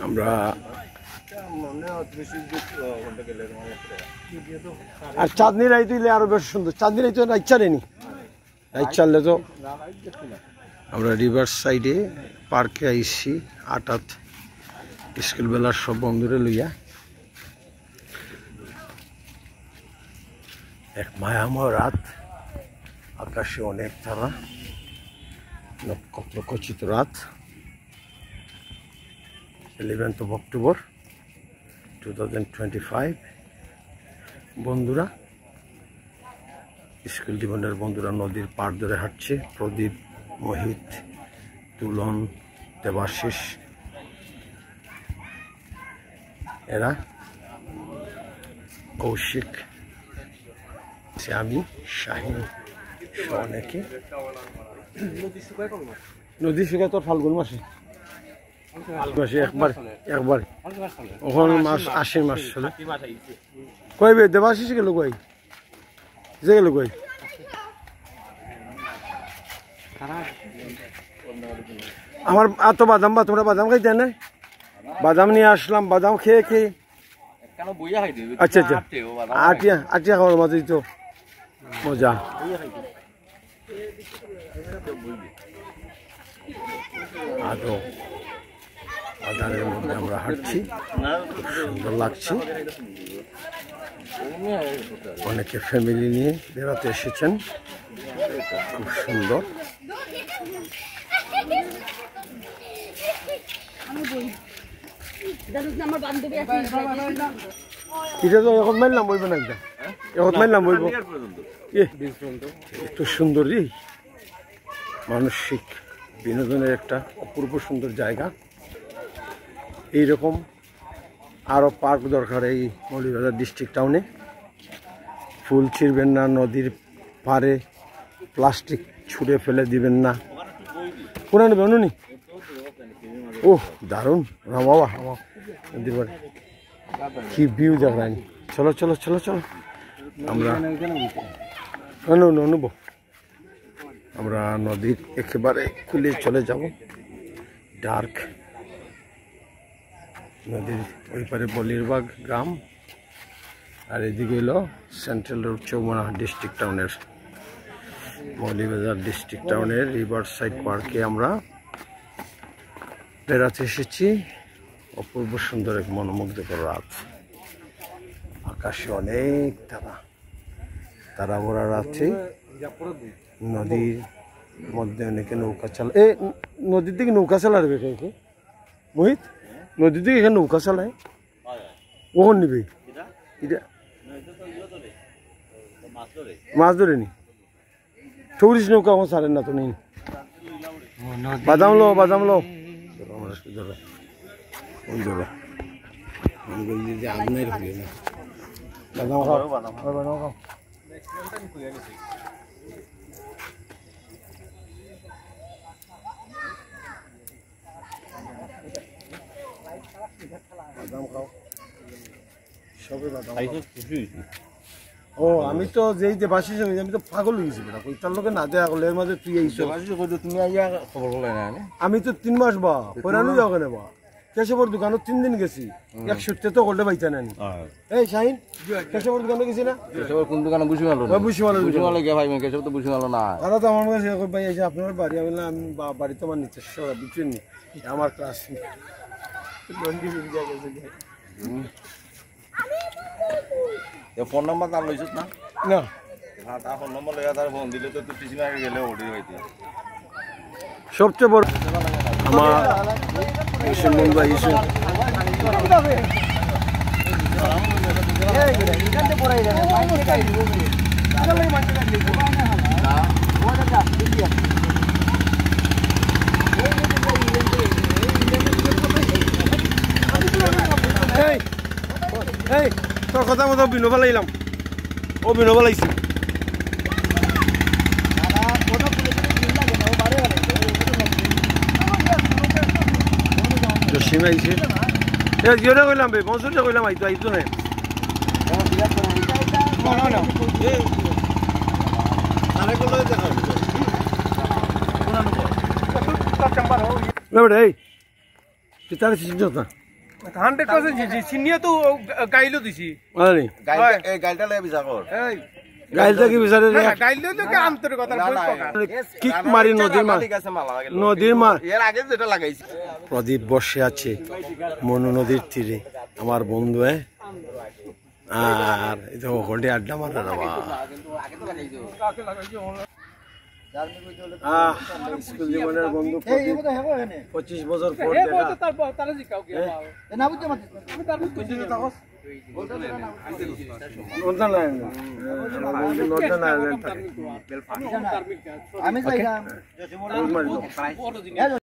আমরা আর চাঁদনি রাই দিলে আরো বেশ সুন্দর। চাঁদনি রাই তো রাইট চালেনি, রাইট চাললে তো। আমরা রিভার সাইডে পার্কে আইসি আটাত স্কুল বেলার সব বন্ধুরে লইয়া। এক মায়াময় রাত, আকাশে অনেক তারা, নক্ষত্র খচিত রাত। 11th of October 2025। বন্ধুরা, স্কুল জীবনের বন্ধুরা নদীর পাড় ধরে হাঁটছে। প্রদীপ, মোহিত, তুলন, দেবাশিস, এরা, কৌশিক, আমি, শাহিন, অনেকে। নদী শুকায় তো ফাল্গুন মাসে, একবার ওখানে মাস আশ্বিন মাস চলে। কইবে দেবাশিস গেল কই, যে গেল কই? আমার এত বাদাম বা তোমরা বাদাম খাইতে না? বাদাম নিয়ে আসলাম, বাদাম খেয়ে খেয়ে। আচ্ছা আচ্ছা, আটিয়া আটিয়া খাওয়ার মাঝেই তো মজা। আদৌ বাজারের মধ্যে আমরা হাঁটছি, খুব সুন্দর লাগছে। অনেকে ফ্যামিলি নিয়ে বেড়াতে এসেছেন, খুব সুন্দর। এটা তো এখন মারলাম বলবো না, একটা এখন মারলাম বলবো। এত সুন্দরই মানসিক বিনোদনের একটা অপূর্ব সুন্দর জায়গা। এইরকম আরও পার্ক দরকার এই মৌলভীবাজার ডিস্ট্রিক্ট টাউনে। ফুল ছিঁড়বেন না, নদীর পাড়ে প্লাস্টিক ছুঁড়ে ফেলে দিবেন না। কোন নেবে অনুনি? ওহ দারুণ বাবা, নদীর পাড়ে কি ভিউ দেখায়। চলো চলো চলো চলো, আমরা নেব, আমরা নদীর একেবারে খুলে চলে যাব। ডার্ক নদীর ওই পারে বলিরবাগ গ্রাম, আর এদিকে হলো সেন্ট্রাল রোড চৌমনা ডিস্ট্রিক্ট টাউনের, মৌলভীবাজার ডিস্ট্রিক্ট টাউনের রিভার সাইড পার্কে আমরা বেড়াতে এসেছি। অপূর্ব সুন্দর এক মনোমুগ্ধকর রাত, আকাশে অনেক তারা, তারা ভরা রাতে নদীর মধ্যে অনেকে নৌকা চালায়। এ নদীর দিকে নৌকা চালাবে কে মোহিত? নদীর দিকে এখানে নৌকা চালায়, কখন নিবে? এটা মাছ ধরে নি, টুরিস্ট নৌকা আমার ছাড়েন না তো নেই। বাদাম লো, বাদাম লো, আপনার বাদাম খাও, বাদাম খাও। বাদাম খাও, সবে বাদাম। ও আমি তো যেই যে বাসি আমি তো পাগল হয়ে গেছি, তার লোকে না দেয়া করলে এর মাঝে তুই এইছো তুমি আইয়া খবর বলে না। আমি তো 3 মাস বা পরানো যাও কেন বা কেশবর দোকানে 3 দিন গেছি, 170 তো করলে পাইতা না। এই শাহিন কেশবর দোকানে গেছি না? কেশবর কোন দোকানে? বুঝি মারলো না, বুঝি মারলো গে ভাই, কেশব তো বুঝি মারলো না। আরে তো আমার কাছে ভাই এসে আপনার বাড়ি, আমি না আমি বাড়ি তো আমার নিচে বিক্রি নি, আমার ক্লাস ফোন নাম্বার তার লইছিস না? না তার ফোন নাম্বার লইয়া তার ফোন দিলে তো তুই পিছনে আগে গেলে ওটি হইতে। সবচেয়ে বড় আমার মুসলমান ভাই এসে তোর কথা মতো বিনোবা লাইলাম, ও বিনোবা লাইছি। জসিম আইছে, জিওরে কইলাম বে, মনসুরে কইলাম আইতো, আইতো না। তুই তাহলে চিনছ না 100% চিনিয়ে তো গাইলো দিছি মানে এই গাড়িটা লাগে বিচার কর গাইলটা কি বিচারে রে গাইলো তো আন্তরিকতার বই প্রকার কিক মারি নদীর মা এর আগে যেটা লাগাইছি প্রদীপ বসে আছে মনু নদীর তীরে আমার বন্ধু আর এই তো হোল্ডে আড্ডা মারা বাবা স্কুল জীবনের বন্ধু 25 বছর পর দেখা